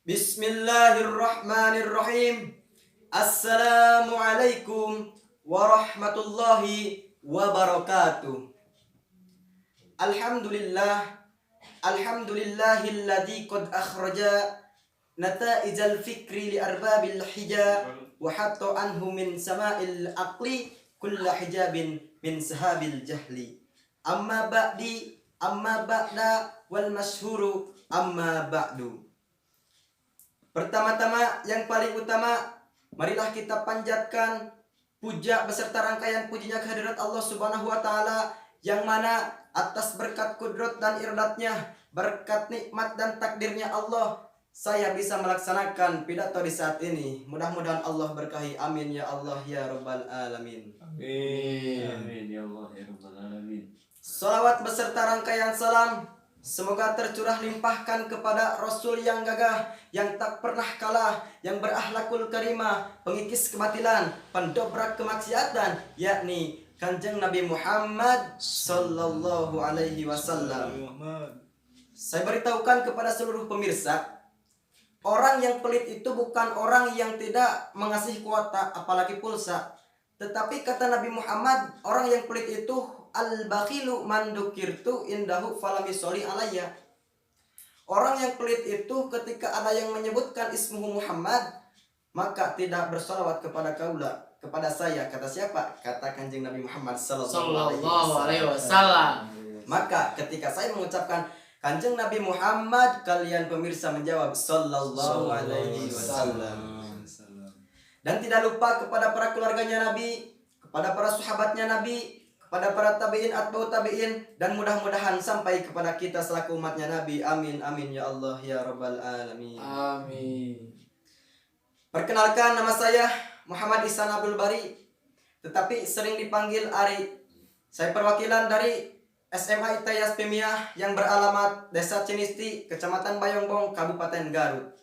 Bismillahirrahmanirrahim. Assalamualaikum warahmatullahi wabarakatuh. Alhamdulillah, alhamdulillahilladzi qad akhraja nata'ijal fikri li arbabil hija wa hatta anhu min sama'il aqli kulla hijabin min sahabil jahli. Amma ba'da wal masyhuru amma ba'du. Pertama-tama yang paling utama, marilah kita panjatkan puja beserta rangkaian pujinya kehadirat Allah Subhanahu wa taala yang mana atas berkat kudrat dan iradatnya, berkat nikmat dan takdirnya Allah, saya bisa melaksanakan pidato di saat ini. Mudah-mudahan Allah berkahi. Amin ya Allah ya rabbal alamin. Amin. Amin ya Allah ya rabbal alamin. Salawat beserta rangkaian salam semoga tercurah limpahkan kepada Rasul yang gagah, yang tak pernah kalah, yang berakhlakul karimah, pengikis kebatilan, pendobrak kemaksiatan, yakni Kanjeng Nabi Muhammad sallallahu alaihi wasallam. Saya beritahukan kepada seluruh pemirsa, orang yang pelit itu bukan orang yang tidak mengasihi kuota apalagi pulsa. Tetapi kata Nabi Muhammad, orang yang pelit itu al-bakhilu man dzukirtu indahu falam yusolli alayya. Orang yang pelit itu ketika ada yang menyebutkan ismuhu Muhammad, maka tidak bersolawat kepada kaula, kepada saya. Kata siapa? Kata Kanjeng Nabi Muhammad sallallahu alaihi wasallam. Maka ketika saya mengucapkan Kanjeng Nabi Muhammad, kalian pemirsa menjawab sallallahu alaihi wasallam. Dan tidak lupa kepada para keluarganya Nabi, kepada para sahabatnya Nabi, kepada para tabi'in, atba'ut tabi'in, dan mudah-mudahan sampai kepada kita selaku umatnya Nabi. Amin, amin ya Allah ya rabbal alamin. Amin. Perkenalkan, nama saya Muhammad Ihsan Abdul Bari, tetapi sering dipanggil Ari. Saya perwakilan dari SMA Itayas Pemiah yang beralamat Desa Cinisti, Kecamatan Bayongbong, Kabupaten Garut.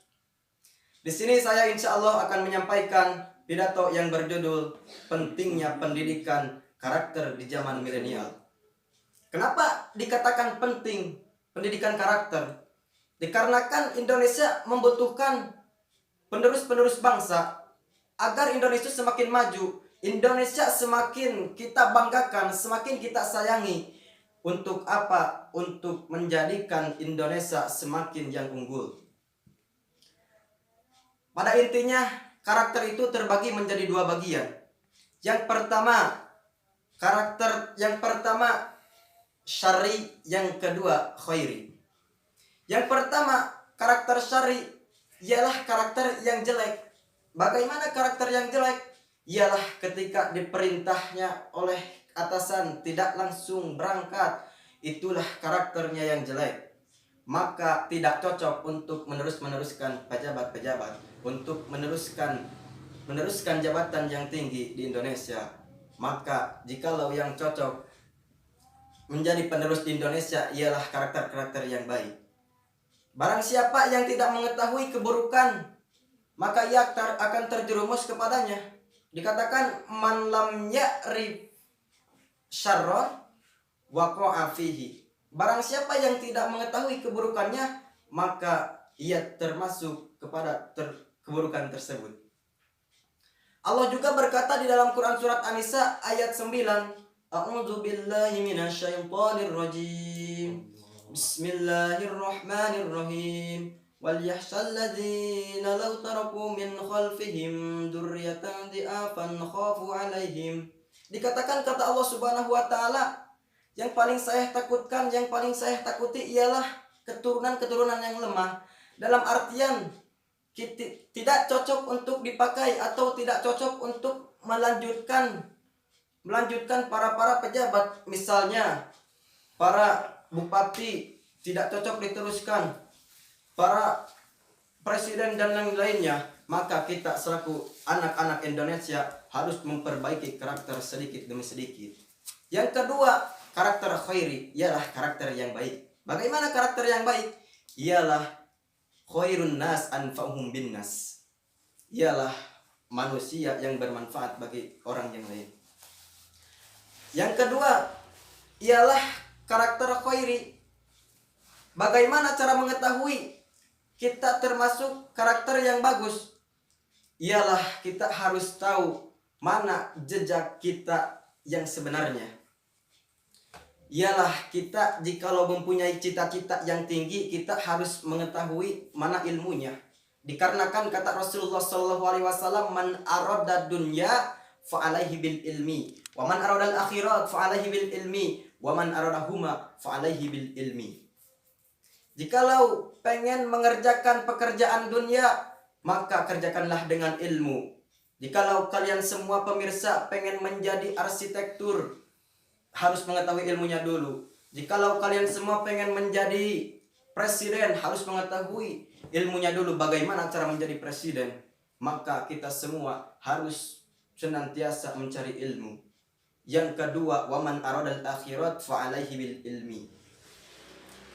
Di sini saya insya Allah akan menyampaikan pidato yang berjudul Pentingnya Pendidikan Karakter di Zaman Milenial. Kenapa dikatakan penting pendidikan karakter? Dikarenakan Indonesia membutuhkan penerus-penerus bangsa agar Indonesia semakin maju, Indonesia semakin kita banggakan, semakin kita sayangi. Untuk apa? Untuk menjadikan Indonesia semakin yang unggul. Pada intinya, karakter itu terbagi menjadi dua bagian. Yang pertama, syar'i, yang kedua khairi. Yang pertama, karakter syar'i ialah karakter yang jelek. Bagaimana karakter yang jelek? Ialah ketika diperintahnya oleh atasan tidak langsung berangkat. Itulah karakternya yang jelek. Maka tidak cocok untuk meneruskan pejabat-pejabat, untuk meneruskan jabatan yang tinggi di Indonesia. Maka jikalau yang cocok menjadi penerus di Indonesia ialah karakter-karakter yang baik. Barang siapa yang tidak mengetahui keburukan, maka ia akan terjerumus kepadanya. Dikatakan man lam ya'rif syarron waqa'a fihi. Barang siapa yang tidak mengetahui keburukannya, maka ia termasuk kepada keburukan tersebut. Allah juga berkata di dalam Quran surat An-Nisa ayat 9, A'udzu billahi minasyaitonir rajim. Bismillahirrahmanirrahim. Wal yahshal ladzina law taraku min khalfihim dzurriyyatan dhi'afan khafu 'alaihim. Dikatakan kata Allah Subhanahu wa taala, yang paling saya takutkan, yang paling saya takuti ialah keturunan-keturunan yang lemah. Dalam artian tidak cocok untuk dipakai atau tidak cocok untuk melanjutkan para pejabat. Misalnya para bupati tidak cocok diteruskan, para presiden dan lain-lainnya. Maka kita selaku anak-anak Indonesia harus memperbaiki karakter sedikit demi sedikit. Yang kedua, karakter khairi ialah karakter yang baik. Bagaimana karakter yang baik? Ialah khairun nas anfa'uhum bin nas. Ialah manusia yang bermanfaat bagi orang yang lain. Yang kedua ialah karakter khairi. Bagaimana cara mengetahui kita termasuk karakter yang bagus, ialah kita harus tahu mana jejak kita yang sebenarnya. Ialah kita jikalau mempunyai cita-cita yang tinggi, kita harus mengetahui mana ilmunya. Dikarenakan kata Rasulullah SAW, man arada dunya fa alaihi bil ilmi, wa man arada al akhirat fa alaihi bil ilmi, wa man arada huma fa alaihi bil ilmi. Jikalau pengen mengerjakan pekerjaan dunia, maka kerjakanlah dengan ilmu. Jikalau kalian semua pemirsa pengen menjadi arsitektur, harus mengetahui ilmunya dulu. Jikalau kalian semua pengen menjadi presiden, harus mengetahui ilmunya dulu bagaimana cara menjadi presiden. Maka kita semua harus senantiasa mencari ilmu. Yang kedua, waman aradal akhirat fa alaihi bil ilmi.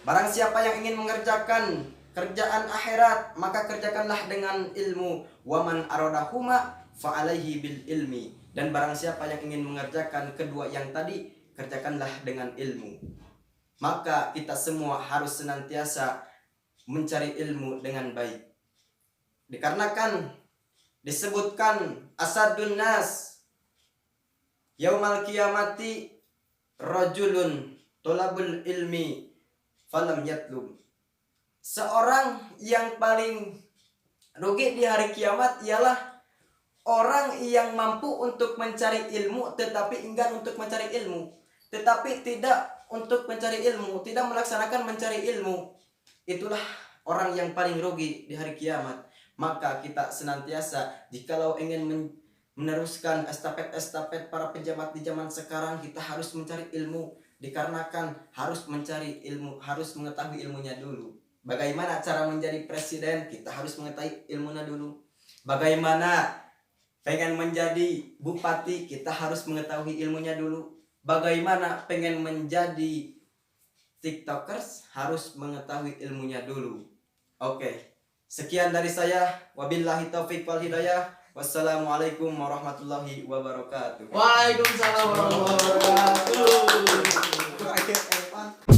Barang siapa yang ingin mengerjakan kerjaan akhirat, maka kerjakanlah dengan ilmu. Waman aradahuma fa alaihi bil ilmi. Dan barang siapa yang ingin mengerjakan kedua yang tadi, kerjakanlah dengan ilmu. Maka kita semua harus senantiasa mencari ilmu dengan baik. Dikarenakan disebutkan asadun nas yaumal qiyamati rajulun tolabul ilmi falam yatlub. Seorang yang paling rugi di hari kiamat ialah orang yang mampu untuk mencari ilmu tetapi enggan untuk mencari ilmu, tetapi tidak untuk mencari ilmu, tidak melaksanakan mencari ilmu. Itulah orang yang paling rugi di hari kiamat. Maka kita senantiasa jikalau ingin meneruskan estafet-estafet para pejabat di zaman sekarang, kita harus mencari ilmu. Dikarenakan harus mencari ilmu, harus mengetahui ilmunya dulu. Bagaimana cara menjadi presiden, kita harus mengetahui ilmunya dulu. Bagaimana pengen menjadi bupati, kita harus mengetahui ilmunya dulu. Bagaimana pengen menjadi tiktokers, harus mengetahui ilmunya dulu. Oke, sekian dari saya. Wabillahi taufiq wal hidayah. Wassalamualaikum warahmatullahi wabarakatuh. Waalaikumsalam warahmatullahi wabarakatuh.